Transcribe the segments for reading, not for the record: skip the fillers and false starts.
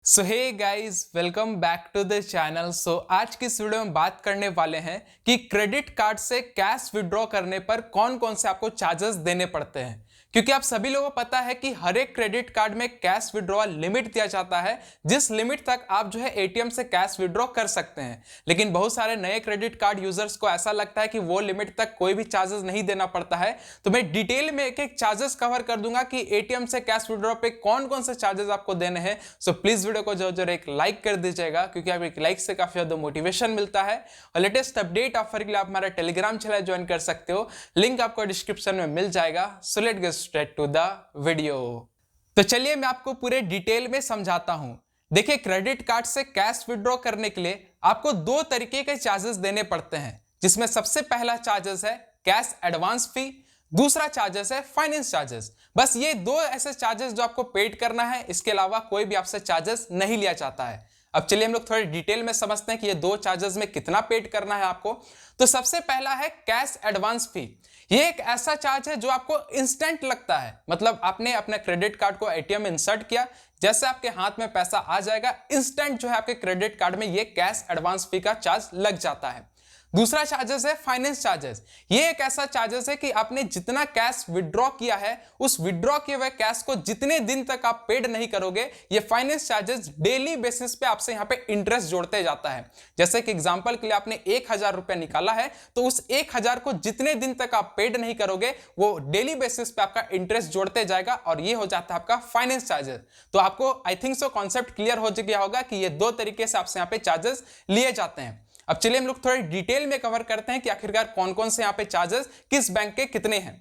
So hey guys, welcome back to the channel. आज की इस वीडियो में बात करने वाले हैं कि क्रेडिट कार्ड से कैश विड्रॉ करने पर कौन कौन से आपको चार्जेस देने पड़ते हैं। क्योंकि आप सभी लोगों को पता है कि हर एक क्रेडिट कार्ड में कैश विड्रॉल लिमिट दिया जाता है, जिस लिमिट तक आप जो है एटीएम से कैश विड्रॉ कर सकते हैं। लेकिन बहुत सारे नए क्रेडिट कार्ड यूजर्स को ऐसा लगता है कि वो लिमिट तक कोई भी चार्जेस नहीं देना पड़ता है। तो मैं डिटेल में एक एक चार्जेस कवर कर दूंगा कि एटीएम से कैश विड्रॉ पे कौन कौन से चार्जेस आपको देने हैं। सो प्लीज वीडियो को जरूर एक लाइक कर दीजिएगा, क्योंकि आप एक लाइक से काफी ज्यादा मोटिवेशन मिलता है। और लेटेस्ट अपडेट ऑफर के लिए आप हमारा टेलीग्राम चैनल ज्वाइन कर सकते हो, लिंक आपको डिस्क्रिप्शन में मिल जाएगा। So let's get straight to the video. तो चलिए मैं आपको पूरे डिटेल में समझाता हूं। देखिए, क्रेडिट कार्ड से कैश विड्रॉ करने के लिए आपको दो तरीके के चार्जेस देने पड़ते हैं, जिसमें सबसे पहला चार्जेस है कैश एडवांस फी, दूसरा चार्जेस है फाइनेंस चार्जेस। बस ये दो ऐसे चार्जेस जो आपको पेड करना है, इसके अलावा कोई भी आपसे चार्जेस नहीं लिया जाता है। अब चलिए हम लोग थोड़े डिटेल में समझते हैं कि ये दो चार्जेस में कितना पेड करना है आपको। तो सबसे पहला है कैश एडवांस फी। ये एक ऐसा चार्ज है जो आपको इंस्टेंट लगता है। मतलब आपने अपने क्रेडिट कार्ड को एटीएम में इंसर्ट किया, जैसे आपके हाथ में पैसा आ जाएगा, इंस्टेंट जो है आपके क्रेडिट कार्ड में ये कैश एडवांस फी का चार्ज लग जाता है। दूसरा चार्जेस है फाइनेंस चार्जेस। ये एक ऐसा चार्जेस है कि आपने जितना कैश विड्रॉ किया है, उस विड्रॉ किए हुए कैश को जितने दिन तक आप पेड नहीं करोगे, ये फाइनेंस चार्जेस डेली बेसिस पे आपसे यहाँ पे इंटरेस्ट जोड़ते जाता है। जैसे कि एग्जांपल के लिए आपने 1000 रुपया निकाला है, तो उस 1000 को जितने दिन तक आप पेड नहीं करोगे, वो डेली बेसिस पे आपका इंटरेस्ट जोड़ते जाएगा, और ये हो जाता है आपका फाइनेंस चार्जेस। तो आपको I think so concept clear हो गया होगा कि ये दो तरीके से आपसे यहाँ पे चार्जेस लिए जाते हैं। अब चलिए हम लोग थोड़े डिटेल में कवर करते हैं कि आखिरकार कौन कौन से यहाँ पे चार्जेस किस बैंक के कितने हैं।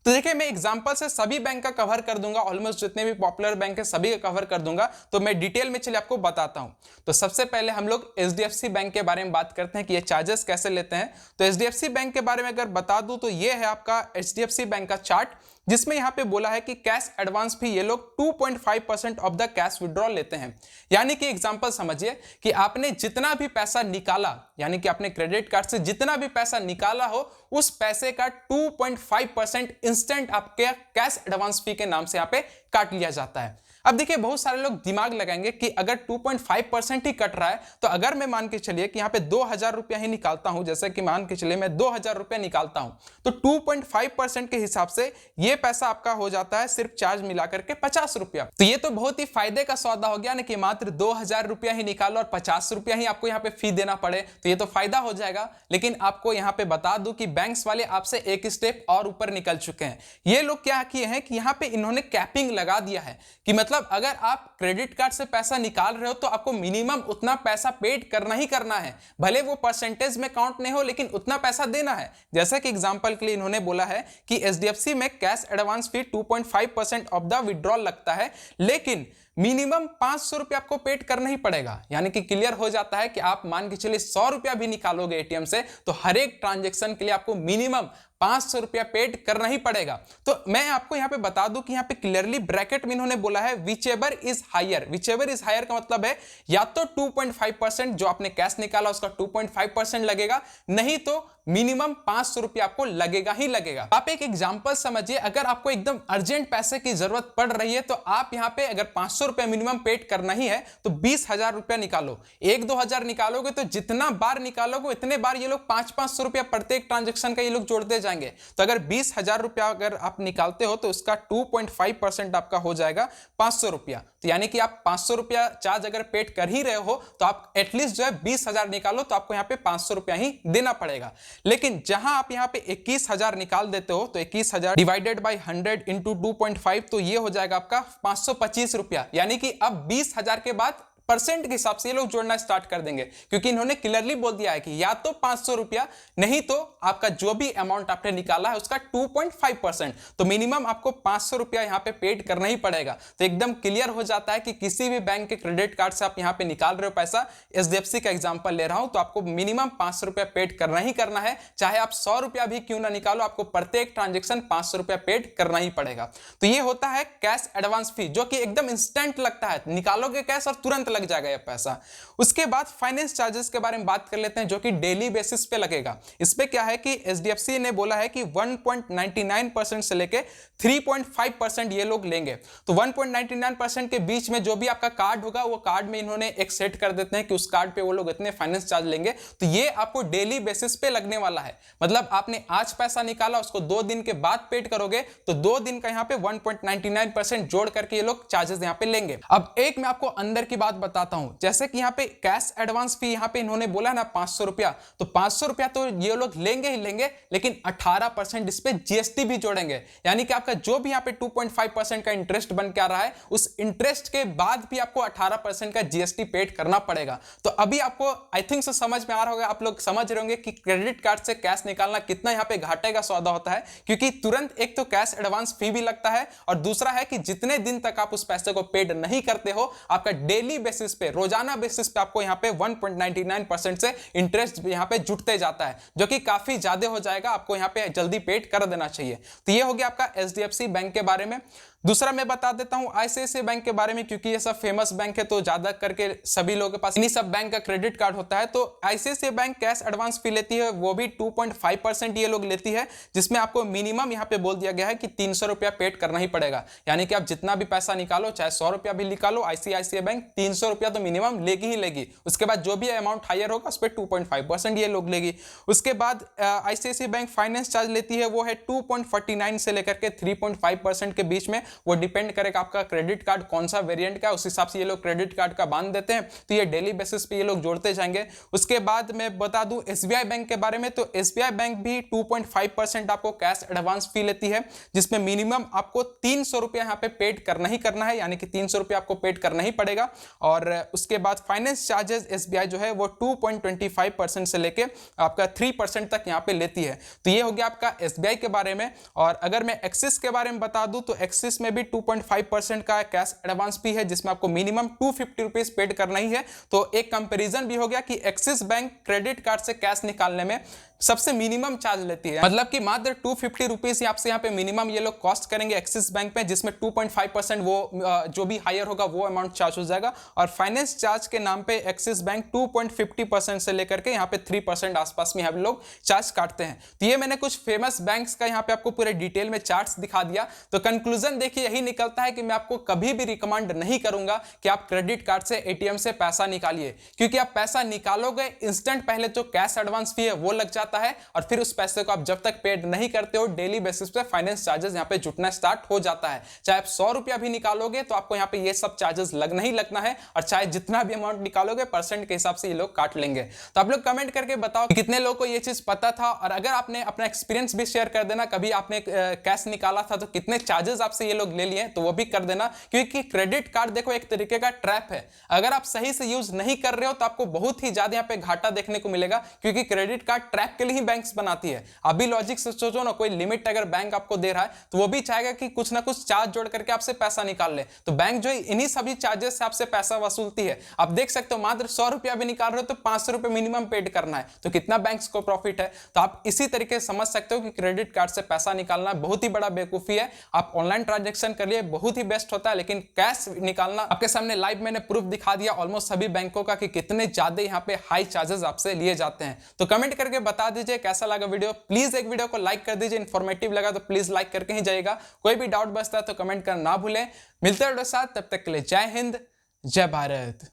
तो देखिए, मैं एग्जांपल से सभी बैंक का कवर कर दूंगा, ऑलमोस्ट जितने भी पॉपुलर बैंक है सभी का कवर कर दूंगा। तो मैं डिटेल में चलिए आपको बताता हूं। तो सबसे पहले हम लोग एचडीएफसी बैंक के बारे में बात करते हैं कि ये चार्जेस कैसे लेते हैं। तो एचडीएफसी बैंक के बारे में अगर बता दूं तो ये है आपका एचडीएफसी बैंक का चार्ट, जिसमें यहाँ पे बोला है कि कैश एडवांस फी ये लोग 2.5% ऑफ द कैश विड्रॉल लेते हैं। यानी कि एग्जांपल समझिए कि आपने जितना भी पैसा निकाला, यानी कि आपने क्रेडिट कार्ड से जितना भी पैसा निकाला हो, उस पैसे का 2.5% इंस्टेंट आपके कैश एडवांस फी के नाम से यहाँ पे काट लिया जाता है। अब देखिए, बहुत सारे लोग दिमाग लगाएंगे कि अगर 2.5% ही कट रहा है, तो अगर मैं मान के चलिए कि यहाँ पे 2000 रुपया ही निकालता हूं, जैसे कि मान के चलिए मैं 2000 रुपया निकालता हूं, तो 2.5% के हिसाब से ये पैसा आपका हो जाता है सिर्फ चार्ज मिलाकर के 50 रुपया। तो ये तो बहुत ही फायदे का सौदा हो गया ना, कि मात्र 2000 रुपया ही निकालो और 50 रुपया ही आपको यहाँ पे फी देना पड़े, तो ये तो फायदा हो जाएगा। लेकिन आपको यहाँ पे बता दूं कि बैंक्स वाले आपसे एक स्टेप और ऊपर निकल चुके हैं। ये लोग क्या किए हैं कि यहाँ पे इन्होंने कैपिंग लगा दिया है कि मतलब अगर आप क्रेडिट कार्ड से पैसा निकाल रहे हो तो आपको मिनिमम उतना पैसा पेड करना ही करना है, भले वो परसेंटेज में काउंट नहीं हो, लेकिन उतना पैसा देना है। जैसे कि एग्जांपल के लिए इन्होंने बोला है कि एचडीएफसी में cash advance fee 2.5% of the withdrawal लगता है, लेकिन मिनिमम 500 रुपया आपको पेड करना ही पड़ेगा। यानी कि क्लियर हो जाता है कि आप मान के चलिए 100 रुपया भी निकालोगे एटीएम से, तो हर एक ट्रांजेक्शन के लिए आपको मिनिमम 500 रुपया पेड करना ही पड़ेगा। तो मैं आपको यहाँ पे बता दूं कि यहाँ पे क्लियरली ब्रैकेट में इन्होंने बोला है whichever is higher. Whichever is higher का मतलब है या तो 2.5% जो आपने कैश निकाला उसका 2.5% लगेगा, नहीं तो मिनिमम 500 रुपया आपको लगेगा ही लगेगा। आप एक एग्जांपल समझिए, अगर आपको एकदम अर्जेंट पैसे की जरूरत पड़ रही है, तो आप यहाँ पे अगर 500 रुपया मिनिमम पेड करना ही है, तो 20,000 रुपया निकालो। 1-2 हजार निकालोगे तो जितना बार निकालोगे उतने बार ये लोग 500-500 रुपया प्रत्येक ट्रांजेक्शन का ये लोग जोड़ते जाएंगे। तो अगर 20,000 रुपया अगर आप निकालते हो तो उसका 2.5% आपका हो जाएगा 500 रुपया। तो यानी कि आप 500 रुपया चार्ज अगर पेड कर ही रहे हो, तो आप एटलीस्ट जो है 20,000 निकालो, तो आपको यहाँ पे 500 रुपया ही देना पड़ेगा। लेकिन जहां आप यहाँ पे 21,000 निकाल देते हो, तो 21,000 डिवाइडेड बाई 100 इंटू 2.5, तो ये हो जाएगा आपका 525 रुपया। यानी कि अब 20,000 के बाद परसेंट के हिसाब से ये लोग जोड़ना स्टार्ट कर देंगे, क्योंकि इन्होंने क्लियरली बोल दिया है कि या तो 500 रुपया, नहीं तो आपका जो भी अमाउंट आपने निकाला है उसका 2.5%। तो मिनिमम आपको 500 रुपया यहाँ पे पेड करना ही पड़ेगा। तो एकदम क्लियर हो जाता है कि किसी भी बैंक के क्रेडिट कार्ड से आप यहाँ पे निकाल रहे हो पैसा, एचडीएफसी का एग्जाम्पल ले रहा हूं, तो आपको मिनिमम 500 रुपया पेड करना ही करना है। चाहे आप 100 रुपया भी क्यों ना निकालो, आपको प्रत्येक ट्रांजेक्शन 500 रुपया पेड करना ही पड़ेगा। तो ये होता है कैश एडवांस फी, जो कि एकदम इंस्टेंट लगता है, निकालोगे कैश और तुरंत लग जाएगा ये पैसा। उसके बाद फाइनेंस चार्जेस के बारे में बात कर लेते हैं, जो कि डेली बेसिस पे लगेगा। इस पे क्या है कि एचडीएफसी ने बोला है कि 1.99% से लेके 3.5% ये लोग लेंगे। तो 1.99% के बीच में जो भी आपका कार्ड होगा वो कार्ड में इन्होंने एक सेट कर देते हैं कि उस कार्ड पे वो लोग इतने फाइनेंस चार्ज लेंगे। तो ये आपको डेली बेसिस पे लगने वाला है, मतलब आपने आज पैसा निकाला, उसको 2 दिन के बाद पेड करोगे तो 2 दिन का यहाँ पे 1.99% जोड़ करके ये लोग चार्जेस यहाँ पे लेंगे। अब एक मैं आपको अंदर की बात बताता हूं, जैसे कि यहाँ पे कैश एडवांस फी यहाँ पे इन्होंने बोला ना 500 रुपया, तो 500 रुपया तो ये लोग लेंगे ही लेंगे, लेकिन 18% इस पे जीएसटी भी जोड़ेंगे। यानी कि आपका जो भी यहाँ पे 2.5% का इंटरेस्ट बन के आ रहा है, उस इंटरेस्ट के बाद भी आपको 18% का जीएसटी पेड करना पड़ेगा। तो अभी आपको आई थिंक से समझ में आ रहा होगा, आप लोग समझ रहे होंगे कि क्रेडिट कार्ड से कैश निकालना कितना यहाँ पे घाटे का सौदा होता है, क्योंकि तुरंत एक तो कैश एडवांस फी भी लगता है, और दूसरा है कि जितने दिन तक आप उस पैसे को पेड नहीं करते हो, आपका डेली बेसिस पे, रोजाना बेसिस पे आपको यहाँ पे 1.99% से इंटरेस्ट यहाँ पे जुटते जाता है, जो कि काफी ज्यादा हो जाएगा। आपको यहाँ पे जल्दी पेड कर देना चाहिए। तो ये हो गया आपका एचडीएफसी बैंक के बारे में। दूसरा मैं बता देता हूं आईसीआईसीआई बैंक के बारे में, क्योंकि ये सब फेमस बैंक है तो ज्यादा करके सभी लोगों के पास इन्हीं सब बैंक का क्रेडिट कार्ड होता है। तो आईसीआईसीआई बैंक कैश एडवांस फी लेती है, वो भी 2.5% ये लोग लेती है, जिसमें आपको मिनिमम यहाँ पे बोल दिया गया है कि 300 रुपया पेड करना ही पड़ेगा। यानी कि आप जितना भी पैसा निकालो, चाहे 100 रुपया भी निकालो, आईसीआईसीआई बैंक 300 रुपया तो मिनिमम लेगी ही लेगी। उसके बाद जो भी अमाउंट हायर होगा उस पर 2.5% ये लोग लेगी। उसके बाद आईसीआईसीआई बैंक फाइनेंस चार्ज लेती है, वो है 2.49 से लेकर के 3.5% के बीच में। वो डिपेंड करेगा आपका क्रेडिट कार्ड कौन सा वेरिएंट का, उस हिसाब से ये लोग क्रेडिट कार्ड का बांध देते हैं। तो ये डेली बेसिस पे ये लोग जोड़ते जाएंगे। उसके बाद मैं बता दूं एसबीआई बैंक के बारे में, तो एसबीआई बैंक भी 2.5% आपको कैश एडवांस फी लेती है, जिसमें मिनिमम आपको 300 रुपया यहाँ पे पेड करना ही करना है, यानी कि 300 रुपया आपको पेड करना ही पड़ेगा। और उसके बाद फाइनेंस चार्जेस एसबीआई जो है वो 2.25% से लेके आपका 3% तक यहाँ पे लेती है। तो ये हो गया आपका एसबीआई के बारे में। और अगर मैं एक्सिस के बारे में बता दूं तो एक्सिस में भी 2.5% का कैश एडवांस फी है, जिसमें आपको मिनिमम 250 रुपीज पेड करना ही है। तो एक कंपैरिजन भी हो गया कि एक्सिस बैंक क्रेडिट कार्ड से कैश निकालने में सबसे मिनिमम चार्ज लेती है, मतलब कि मात्र 250 रुपीज आपसे यहाँ पे मिनिमम ये लोग कॉस्ट करेंगे एक्सिस बैंक में, जिसमें 2.5% वो जो भी हायर होगा वो अमाउंट चार्ज हो जाएगा। और फाइनेंस चार्ज के नाम पे एक्सिस बैंक 2.50% से लेकर के यहाँ पे 3% आसपास में यहाँ पे लोग चार्ज काटते हैं। तो ये मैंने कुछ फेमस बैंक्स का यहाँ पे आपको पूरे डिटेल में चार्ट्स दिखा दिया। तो कंक्लूजन देखिए यही निकलता है कि मैं आपको कभी भी रिकमेंड नहीं करूंगा कि आप क्रेडिट कार्ड से एटीएम से पैसा निकालिए, क्योंकि आप पैसा निकालोगे इंस्टेंट पहले तो कैश एडवांस फी है वो लग जाता है, और फिर उस पैसे को आप जब तक पेड नहीं करते हो डेली बेसिस पे फाइनेंस चार्जेस यहाँ पे जुटना स्टार्ट हो जाता है। चाहे आप 100 रुपया भी निकालोगे तो आपको यहाँ पे ये सब चार्जेस लगना ही लगना है, और चाहे जितना भी अमाउंट निकालोगे परसेंट के हिसाब से ये लोग काट लेंगे। तो आप लोग कमेंट करके बताओ कि कितने लोगों को ये चीज पता था, और अगर आपने अपना एक्सपीरियंस भी शेयर कर देना, कभी आपने कैश निकाला था तो कितने चार्जेस आपसे ये लोग ले लिए तो वो भी कर देना। क्योंकि क्रेडिट कार्ड देखो एक तरीके का ट्रैप है, अगर आप सही से यूज नहीं कर रहे हो तो आपको बहुत ही ज्यादा यहाँ पे घाटा देखने को मिलेगा, क्योंकि क्रेडिट कार्ड ट्रैप के लिए ही बैंक्स बनाती है। अभी लॉजिक से सोचो ना, कोई लिमिट अगर बैंक आपको दे रहा है तो वो भी चाहेगा कि कुछ ना कुछ चार्ज जोड़ करके आपसे पैसा निकाल ले, तो बैंक जो इन्हीं सभी चार्जेस से आपसे पैसा वसूलती है। आप देख सकते हो मात्र 100 रुपया भी निकाल रहे हो तो 500 रुपए मिनिमम पेड करना है, तो कितना बैंक्स को प्रॉफिट है। तो आप इसी तरीके से समझ सकते हो कि क्रेडिट कार्ड से पैसा निकालना बहुत ही बड़ा बेवकूफी है। आप ऑनलाइन ट्रांजेक्शन कर लिए बहुत ही बेस्ट होता है, लेकिन कैश निकालना आपके सामने लाइव मैंने प्रूफ दिखा दिया ऑलमोस्ट सभी बैंकों का कि कितने ज्यादा यहाँ पे हाई चार्जेस आपसे लिए जाते हैं। तो कमेंट करके बता दीजिए कैसा लगा वीडियो। प्लीज एक वीडियो को लाइक कर दीजिए, इन्फॉर्मेटिव लगा तो प्लीज लाइक करके ही जाइएगा। कोई भी डाउट बचता है तो कमेंट करना ना भूलें। मिलते हैं वीडियो साथ, तब तक के लिए जय हिंद, जय भारत।